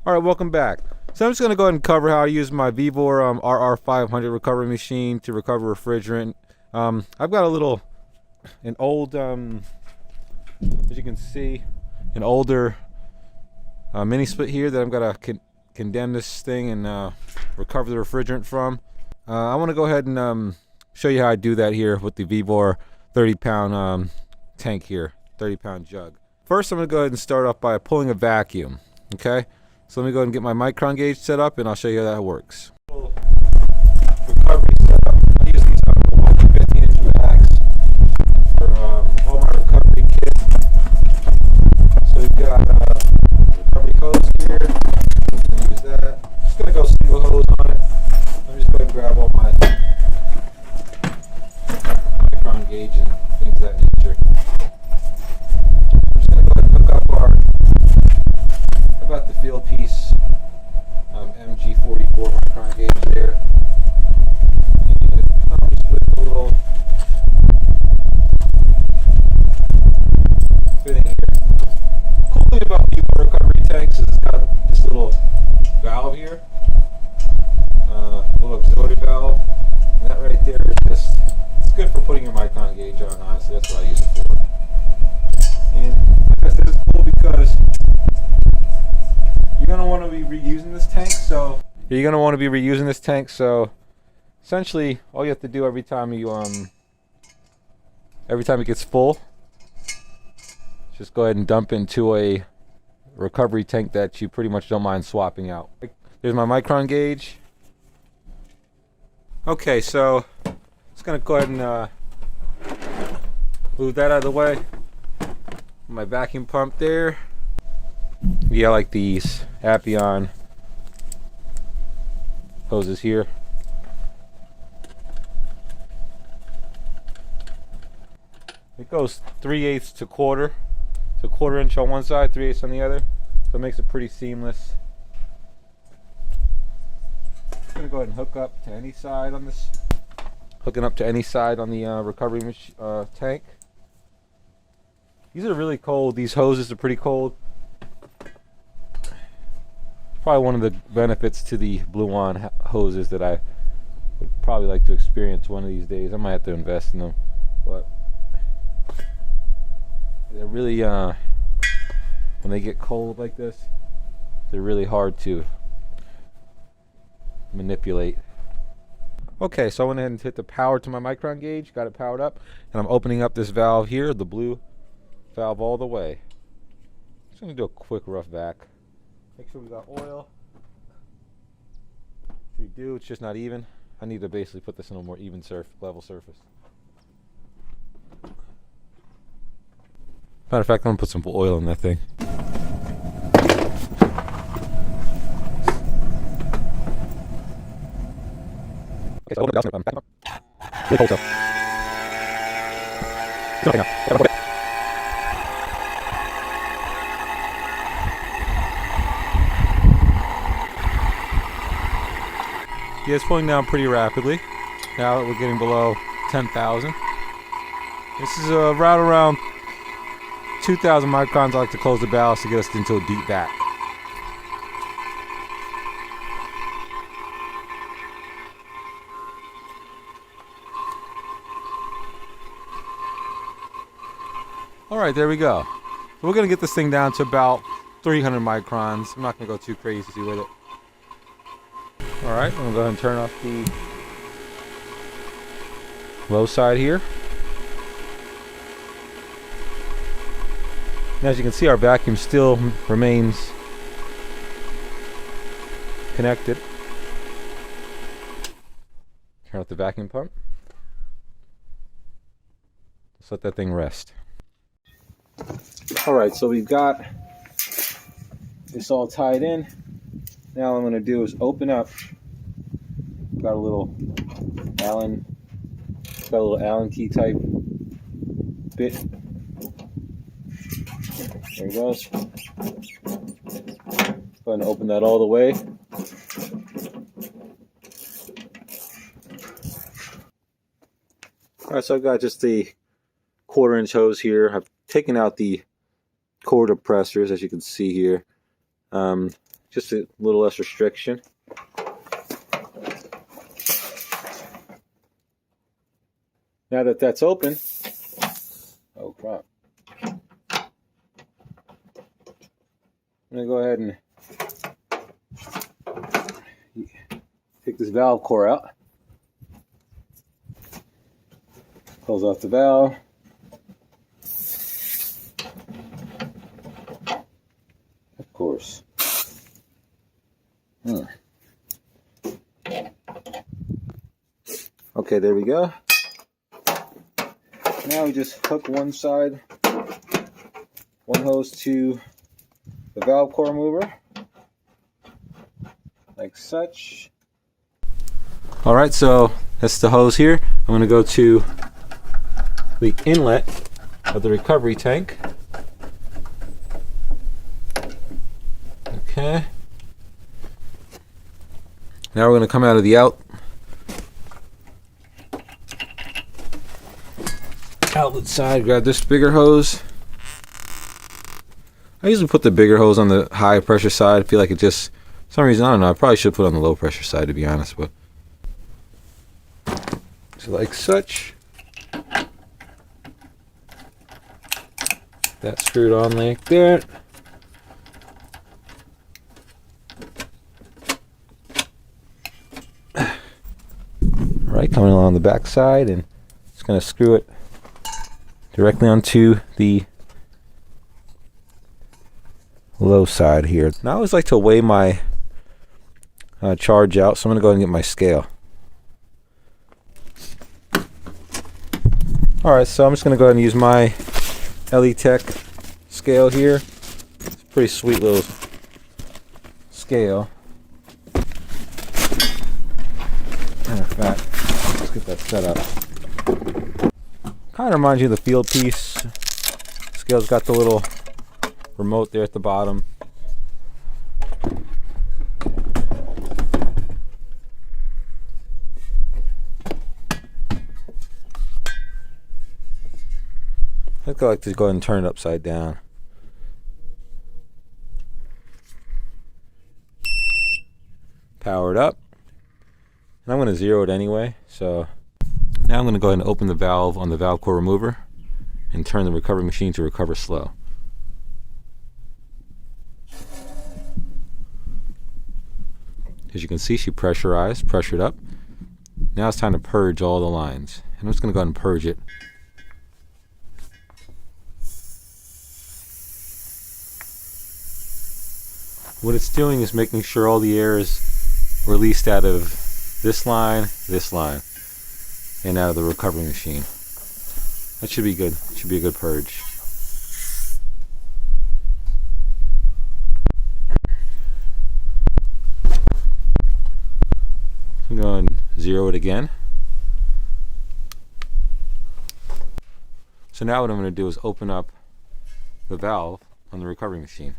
Alright, welcome back. So I'm just going to go ahead and cover how I use my Vevor RR500 recovery machine to recover refrigerant. I've got an old, as you can see, an older mini split here that I'm going to condemn this thing and recover the refrigerant from. I want to go ahead and show you how I do that here with the Vevor 30-pound tank here, 30-pound jug. First, I'm going to go ahead and start off by pulling a vacuum. Okay, so let me go ahead and get my micron gauge set up, and I'll show you how that works. Recovery setup. I use these 15-inch bags for all my recovery kit. So we've got recovery hose here. Use that. Just gonna go single hose on it. Let me just go ahead and grab all my micron gauge and things of that nature. I've got the field piece MG44 micron gauge there. And I'll just put a little fitting here. Cool thing about Vevor recovery tanks is it's got this little valve here, little auxiliary valve, and that right there is it's good for putting your micron gauge on. Honestly, that's what I use it for. And I guess this is cool because you're going to want to be reusing this tank, so essentially all you have to do every time it gets full, just go ahead and dump into a recovery tank that you pretty much don't mind swapping out. There's my micron gauge. Okay, so just going to go ahead and move that out of the way. My vacuum pump there. Yeah, I like these Appion hoses here. It goes 3/8 to quarter. So 1/4 inch on one side, 3/8 on the other. So it makes it pretty seamless. I'm gonna go ahead and hook up to any side on this. Hooking up to any side on the recovery tank. These are really cold. These hoses are pretty cold. Probably one of the benefits to the Blue-On hoses that I would probably like to experience one of these days. I might have to invest in them, but they're really when they get cold like this, they're really hard to manipulate. Okay, so I went ahead and hit the power to my micron gauge, got it powered up, and I'm opening up this valve here, the blue valve, all the way. Just gonna do a quick rough vac. Make sure we got oil. If we do, it's just not even. I need to basically put this in a more even level surface. Matter of fact, I'm gonna put some oil in that thing. Okay, so open the valve. Really cold stuff. It's not now. Yeah, it's pulling down pretty rapidly now that we're getting below 10,000. This is right around 2,000 microns. I like to close the valves to get us into a deep vac. Alright, there we go. So we're going to get this thing down to about 300 microns. I'm not going to go too crazy with it. Alright, I'm going to go ahead and turn off the low side here. And as you can see, our vacuum still remains connected. Turn off the vacuum pump. Just let that thing rest. Alright, so we've got this all tied in. Now all I'm going to do is open up. Got a little Allen key type bit. There it goes. Go ahead and open that all the way. Alright, so I've got just the 1/4 inch hose here. I've taken out the core depressors, as you can see here. just a little less restriction. Now that that's open, oh crap. I'm going to go ahead and take this valve core out. Close off the valve. Of course. Okay, there we go. Now we just hook one side, one hose to the valve core remover, like such. Alright, so that's the hose here. I'm going to go to the inlet of the recovery tank. Okay. Now we're going to come out of the outlet side, grab this bigger hose. I usually put the bigger hose on the high pressure side. I feel like it just, for some reason, I don't know, I probably should put it on the low pressure side, to be honest, but so like such. That screwed on like that. Alright, coming along the back side, and just going to screw it directly onto the low side here. Now I always like to weigh my charge out, so I'm going to go ahead and get my scale. Alright, so I'm just going to go ahead and use my LE Tech scale here. It's a pretty sweet little scale. Matter of fact, let's get that set up. Kind of reminds you of the field piece. Scale's got the little remote there at the bottom. I think I like to go ahead and turn it upside down. Power it up. And I'm going to zero it anyway. So now I'm going to go ahead and open the valve on the valve core remover and turn the recovery machine to recover slow. As you can see, she pressured up. Now it's time to purge all the lines. And I'm just going to go ahead and purge it. What it's doing is making sure all the air is released out of this line, and out of the recovery machine. That should be good. It should be a good purge. I'm going to zero it again. So now what I'm going to do is open up the valve on the recovery machine.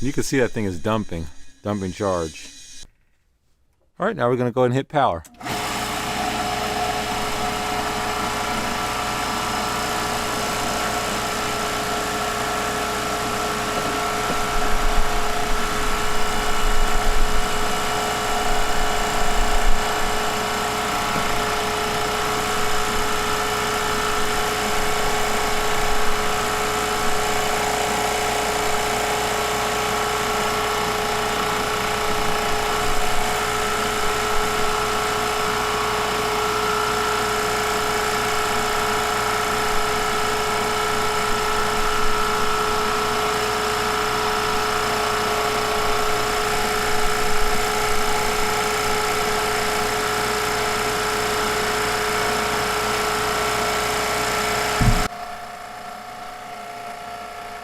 You can see that thing is dumping charge. Alright, now we're going to go ahead and hit power.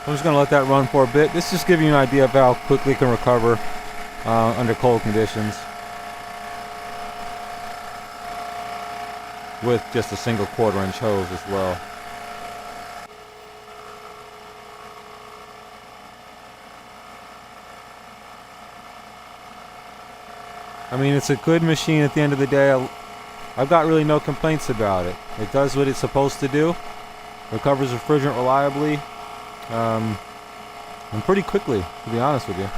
I'm just going to let that run for a bit. This just gives you an idea of how quickly it can recover under cold conditions with just a single 1/4 inch hose as well. I mean, it's a good machine at the end of the day. I've got really no complaints about it. It does what it's supposed to do. Recovers refrigerant reliably. And pretty quickly, to be honest with you.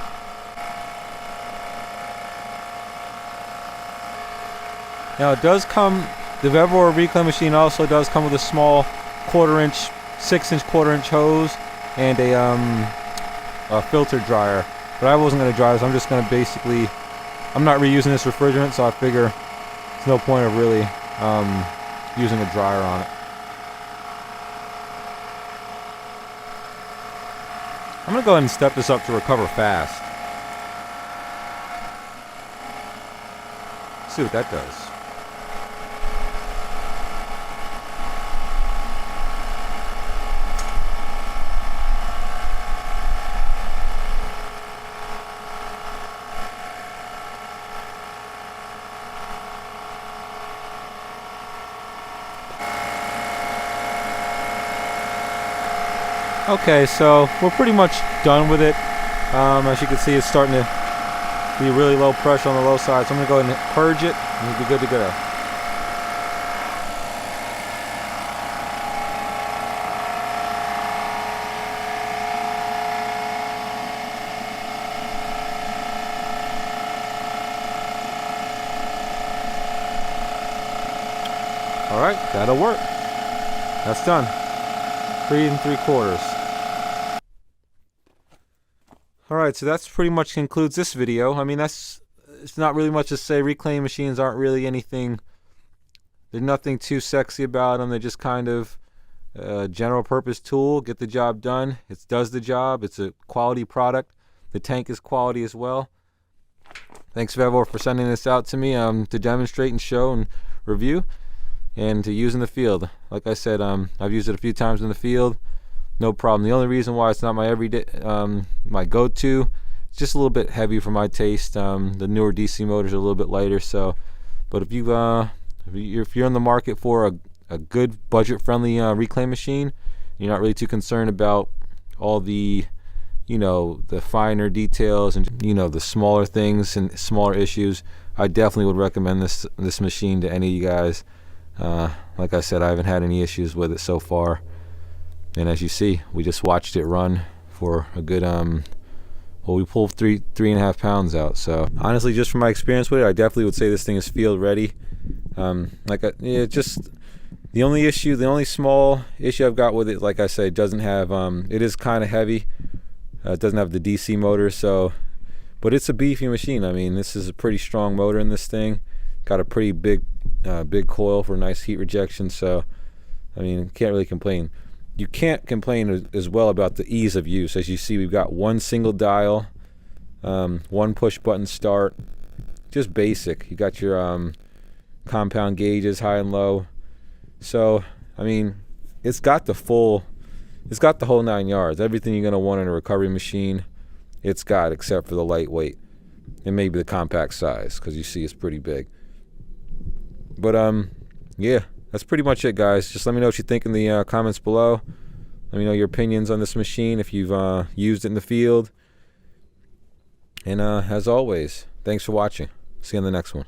Now it does come, the Vevor reclaim machine also does come with a small 6-inch hose and a filter dryer. But I wasn't going to dry this. I'm just going to basically, I'm not reusing this refrigerant, so I figure there's no point of really using a dryer on it. I'm going to go ahead and step this up to recover fast. See what that does. Okay, so we're pretty much done with it. As you can see, it's starting to be really low pressure on the low side, so I'm going to go ahead and purge it, and we'll be good to go. Alright, that'll work. That's done. 3 3/4. Alright, so that's pretty much concludes this video. I mean, it's not really much to say. Reclaim machines aren't really anything, there's nothing too sexy about them. They're just kind of a general purpose tool, get the job done. It does the job. It's a quality product. The tank is quality as well. Thanks Vevor for sending this out to me to demonstrate and show and review and to use in the field. Like I said, I've used it a few times in the field. No problem. The only reason why it's not my everyday, my go-to, it's just a little bit heavy for my taste. The newer DC motors are a little bit lighter. So, but if you're in the market for a good budget-friendly reclaim machine, you're not really too concerned about all the, the finer details and the smaller things and smaller issues, I definitely would recommend this machine to any of you guys. Like I said, I haven't had any issues with it so far. And as you see, we just watched it run for a good, well, we pulled 3.5 pounds out. So honestly, just from my experience with it, I definitely would say this thing is field ready. Just the only small issue I've got with it, like I said, it doesn't have, it is kind of heavy. It doesn't have the DC motor, so, but it's a beefy machine. I mean, this is a pretty strong motor in this thing. Got a pretty big coil for nice heat rejection. So, I mean, can't really complain. You can't complain as well about the ease of use. As you see, we've got one single dial, one push button start, just basic. You got your compound gauges, high and low. So, I mean, it's got the whole 9 yards. Everything you're gonna want in a recovery machine, it's got, except for the lightweight and maybe the compact size, because you see it's pretty big. But yeah, that's pretty much it, guys. Just let me know what you think in the comments below. Let me know your opinions on this machine if you've used it in the field. And as always, thanks for watching. See you on the next one.